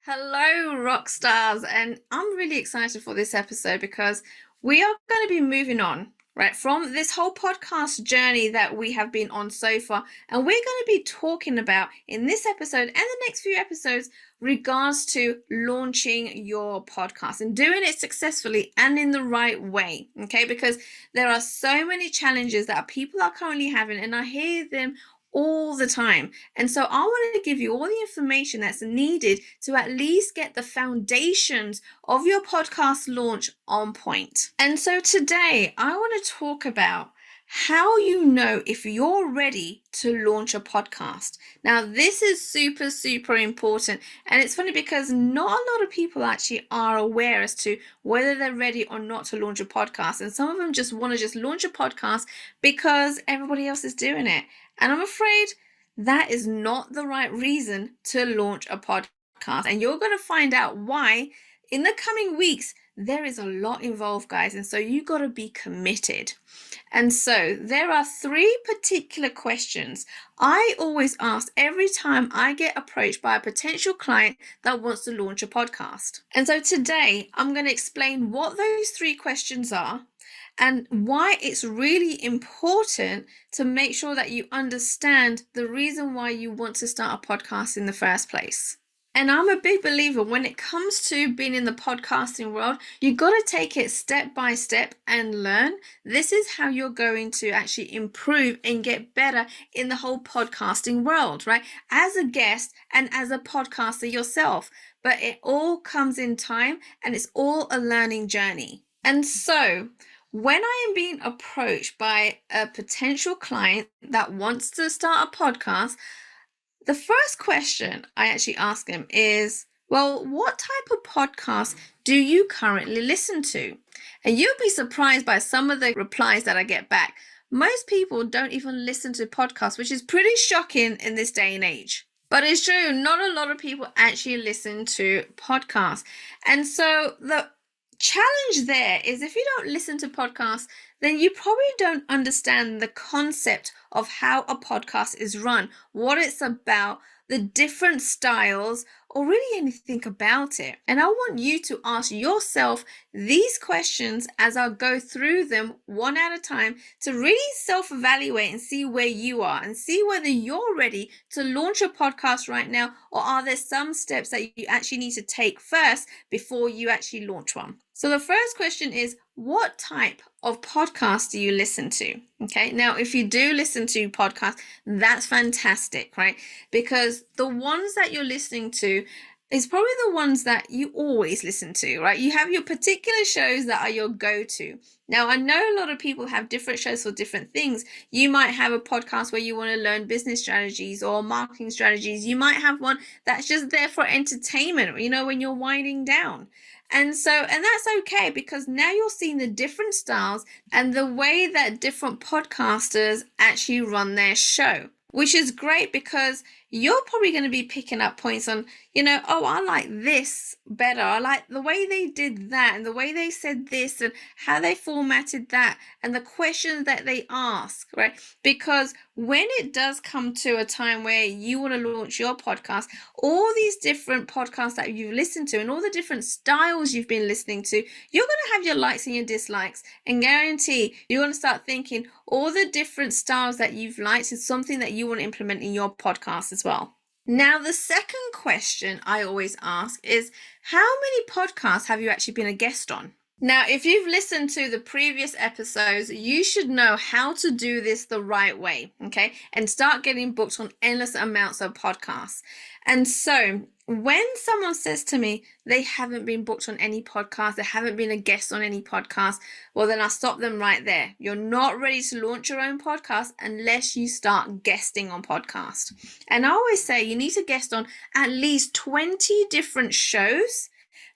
Hello, rock stars, and I'm really excited for this episode because we are going to be moving on, right, from this whole podcast journey that we have been on so far, and we're going to be talking about in this episode and the next few episodes regards to launching your podcast and doing it successfully and in the right way, okay? Because there are so many challenges that people are currently having, and I hear them all the time. And so I want to give you all the information that's needed to at least get the foundations of your podcast launch on point. And so today I want to talk about how you know if you're ready to launch a podcast. Now, this is super, super important. And it's funny because not a lot of people actually are aware as to whether they're ready or not to launch a podcast. And some of them just want to just launch a podcast because everybody else is doing it. And I'm afraid that is not the right reason to launch a podcast. And you're going to find out why in the coming weeks. There is a lot involved, guys. And so you got to be committed. And so there are three particular questions I always ask every time I get approached by a potential client that wants to launch a podcast. And so today I'm going to explain what those three questions are and why it's really important to make sure that you understand the reason why you want to start a podcast in the first place. And I'm a big believer when it comes to being in the podcasting world, you got to take it step by step and learn. This is how you're going to actually improve and get better in the whole podcasting world, right? As a guest and as a podcaster yourself. But it all comes in time and it's all a learning journey. And so when I am being approached by a potential client that wants to start a podcast, the first question I actually ask him is, well, what type of podcast do you currently listen to? And you'll be surprised by some of the replies that I get back. Most people don't even listen to podcasts, which is pretty shocking in this day and age. But it's true, not a lot of people actually listen to podcasts. And so the challenge there is if you don't listen to podcasts, then you probably don't understand the concept of how a podcast is run, what it's about, the different styles, or really anything about it. And I want you to ask yourself these questions as I go through them one at a time to really self-evaluate and see where you are and see whether you're ready to launch a podcast right now, or are there some steps that you actually need to take first before you actually launch one. So the first question is, what type of podcast do you listen to? Okay, now if you do listen to podcasts, that's fantastic, right? Because the ones that you're listening to is probably the ones that you always listen to, right? You have your particular shows that are your go-to. Now, I know a lot of people have different shows for different things. You might have a podcast where you want to learn business strategies or marketing strategies. You might have one that's just there for entertainment, when you're winding down. And that's okay, because now you're seeing the different styles and the way that different podcasters actually run their show, which is great because you're probably going to be picking up points on, oh, I like this better. I like the way they did that and the way they said this and how they formatted that and the questions that they ask, right? Because when it does come to a time where you want to launch your podcast, all these different podcasts that you've listened to and all the different styles you've been listening to, you're going to have your likes and your dislikes, and guarantee you're going to start thinking all the different styles that you've liked is something that you want to implement in your podcast as well. Now, the second question I always ask is, how many podcasts have you actually been a guest on? Now, if you've listened to the previous episodes, you should know how to do this the right way, okay? And start getting booked on endless amounts of podcasts. And so when someone says to me they haven't been booked on any podcast, they haven't been a guest on any podcast, well, then I'll stop them right there. You're not ready to launch your own podcast unless you start guesting on podcasts. And I always say you need to guest on at least 20 different shows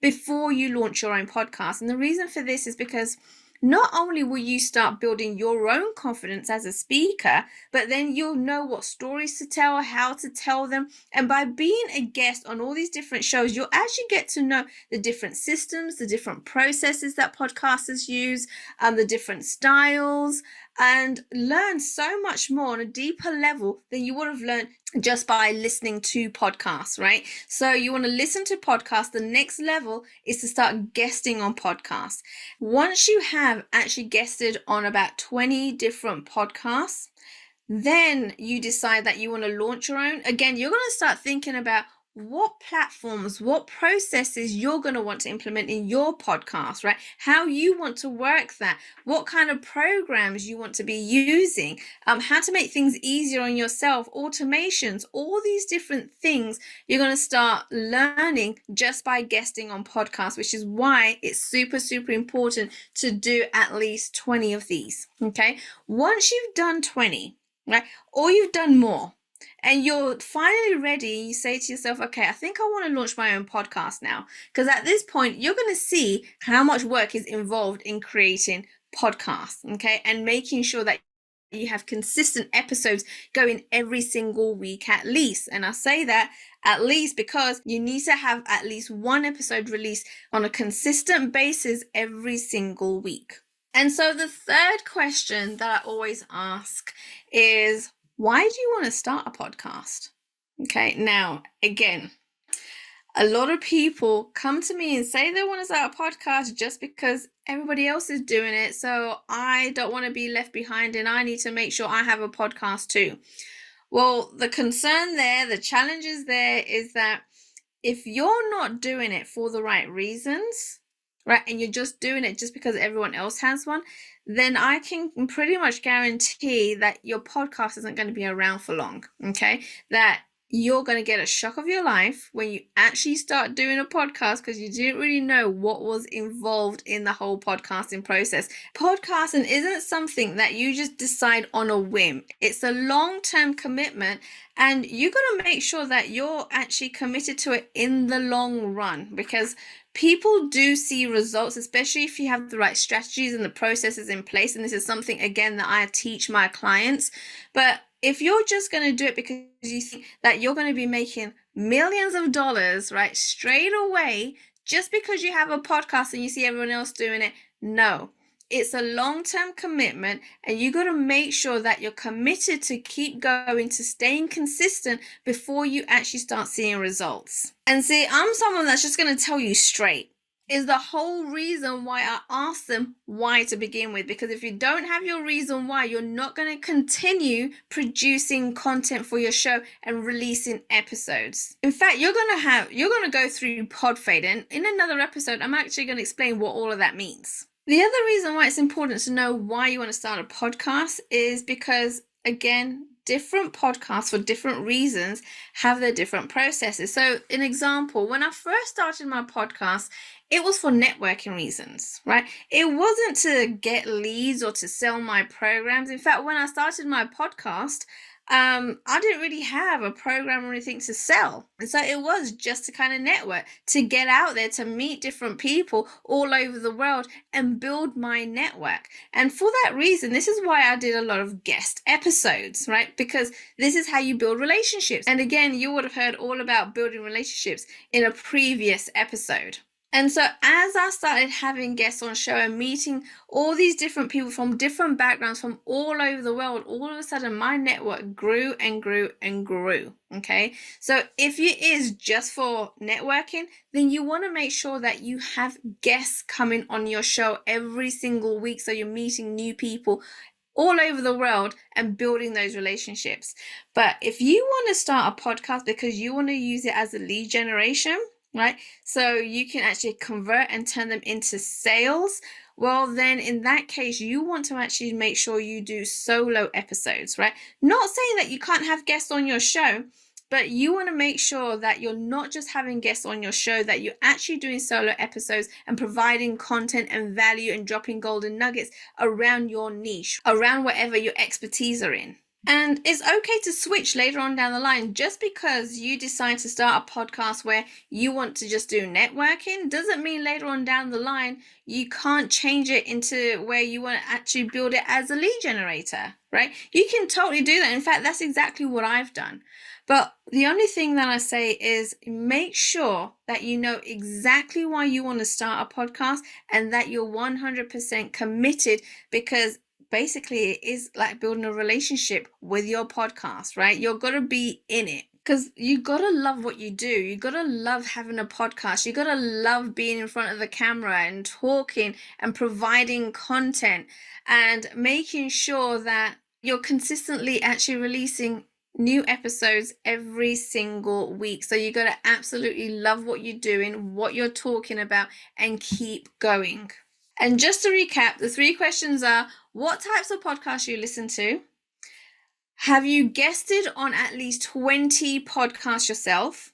before you launch your own podcast. And the reason for this is because not only will you start building your own confidence as a speaker, but then you'll know what stories to tell, how to tell them. And by being a guest on all these different shows, you'll actually get to know the different systems, the different processes that podcasters use, the different styles, and learn so much more on a deeper level than you would have learned just by listening to podcasts, right? So you want to listen to podcasts. The next level is to start guesting on podcasts. Once you have actually guested on about 20 different podcasts, then you decide that you want to launch your own. Again, you're going to start thinking about what platforms, what processes you're going to want to implement in your podcast, right? How you want to work that, what kind of programs you want to be using, how to make things easier on yourself, automations, all these different things you're going to start learning just by guesting on podcasts, which is why it's super, super important to do at least 20 of these, okay? Once you've done 20, right, or you've done more, and you're finally ready, you say to yourself, okay, I think I want to launch my own podcast now. Because at this point, you're going to see how much work is involved in creating podcasts, okay? And making sure that you have consistent episodes going every single week at least. And I say that at least because you need to have at least one episode released on a consistent basis every single week. And so the third question that I always ask is, why do you want to start a podcast? Okay, now, again, a lot of people come to me and say they want to start a podcast just because everybody else is doing it. So I don't want to be left behind and I need to make sure I have a podcast too. Well, the concern there, the challenge is there is that if you're not doing it for the right reasons, right, and you're just doing it just because everyone else has one, then I can pretty much guarantee that your podcast isn't going to be around for long, okay? That you're going to get a shock of your life when you actually start doing a podcast because you didn't really know what was involved in the whole podcasting process. Podcasting isn't something that you just decide on a whim. It's a long-term commitment, and you got to make sure that you're actually committed to it in the long run, because people do see results, especially if you have the right strategies and the processes in place. And this is something, again, that I teach my clients. But if you're just going to do it because you think that you're going to be making millions of dollars, right, straight away, just because you have a podcast and you see everyone else doing it, no. It's a long-term commitment, and you got to make sure that you're committed to keep going, to staying consistent before you actually start seeing results. And see, I'm someone that's just going to tell you straight. Is the whole reason why I asked them why to begin with. Because if you don't have your reason why, you're not going to continue producing content for your show and releasing episodes. In fact, you're going to go through pod fade. And in another episode, I'm actually going to explain what all of that means. The other reason why it's important to know why you want to start a podcast is because, again, different podcasts for different reasons have their different processes. So, an example, when I first started my podcast, it was for networking reasons, right? It wasn't to get leads or to sell my programs. In fact, when I started my podcast, I didn't really have a program or anything to sell. And so it was just to kind of network, to get out there, to meet different people all over the world and build my network. And for that reason, this is why I did a lot of guest episodes, right? Because this is how you build relationships. And again, you would have heard all about building relationships in a previous episode. And so as I started having guests on show and meeting all these different people from different backgrounds from all over the world, all of a sudden my network grew and grew and grew, okay? So if it is just for networking, then you want to make sure that you have guests coming on your show every single week so you're meeting new people all over the world and building those relationships. But if you want to start a podcast because you want to use it as a lead generation, right? So you can actually convert and turn them into sales. Well, then in that case, you want to actually make sure you do solo episodes, right? Not saying that you can't have guests on your show, but you want to make sure that you're not just having guests on your show, that you're actually doing solo episodes and providing content and value and dropping golden nuggets around your niche, around whatever your expertise are in. And it's okay to switch later on down the line. Just because you decide to start a podcast where you want to just do networking doesn't mean later on down the line you can't change it into where you want to actually build it as a lead generator, right? You can totally do that. In fact, that's exactly what I've done. But the only thing that I say is make sure that you know exactly why you want to start a podcast and that you're 100% committed, because basically it is like building a relationship with your podcast, right? You're going to be in it. Because you got to love what you do. You got to love having a podcast. You got to love being in front of the camera and talking and providing content and making sure that you're consistently actually releasing new episodes every single week. So you got to absolutely love what you're doing, what you're talking about, and keep going. And just to recap, the 3 questions are: what types of podcasts you listen to? Have you guested on at least 20 podcasts yourself?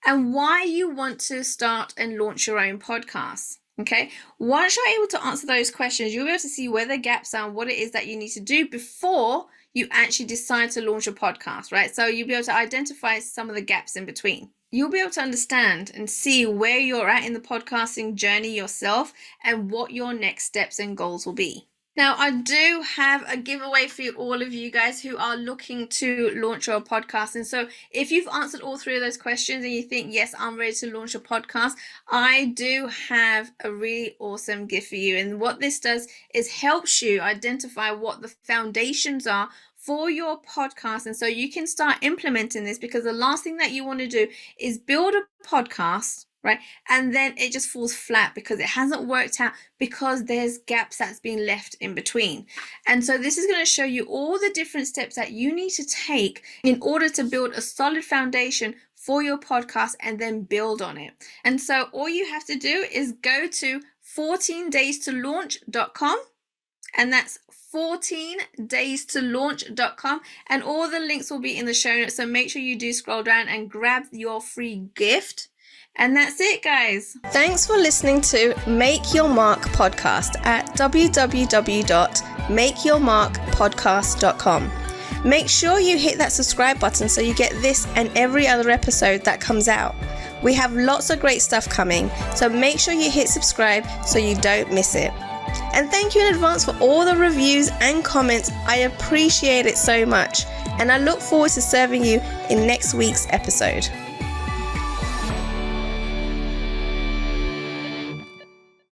And why you want to start and launch your own podcast? Okay, once you're able to answer those questions, you'll be able to see where the gaps are and what it is that you need to do before you actually decide to launch a podcast, right? So you'll be able to identify some of the gaps in between. You'll be able to understand and see where you're at in the podcasting journey yourself and what your next steps and goals will be. Now, I do have a giveaway for all of you guys who are looking to launch your podcast. And so if you've answered all 3 of those questions and you think, yes, I'm ready to launch a podcast, I do have a really awesome gift for you. And what this does is helps you identify what the foundations are for your podcast. And so you can start implementing this, because the last thing that you want to do is build a podcast, right? And then it just falls flat because it hasn't worked out, because there's gaps that's been left in between. And so this is going to show you all the different steps that you need to take in order to build a solid foundation for your podcast and then build on it. And so all you have to do is go to 14daystolaunch.com, and that's 14daystolaunch.com, and all the links will be in the show notes. So make sure you do scroll down and grab your free gift. And that's it, guys. Thanks for listening to Make Your Mark podcast at www.makeyourmarkpodcast.com. Make sure you hit that subscribe button so you get this and every other episode that comes out. We have lots of great stuff coming, so make sure you hit subscribe so you don't miss it. And thank you in advance for all the reviews and comments. I appreciate it so much, and I look forward to serving you in next week's episode.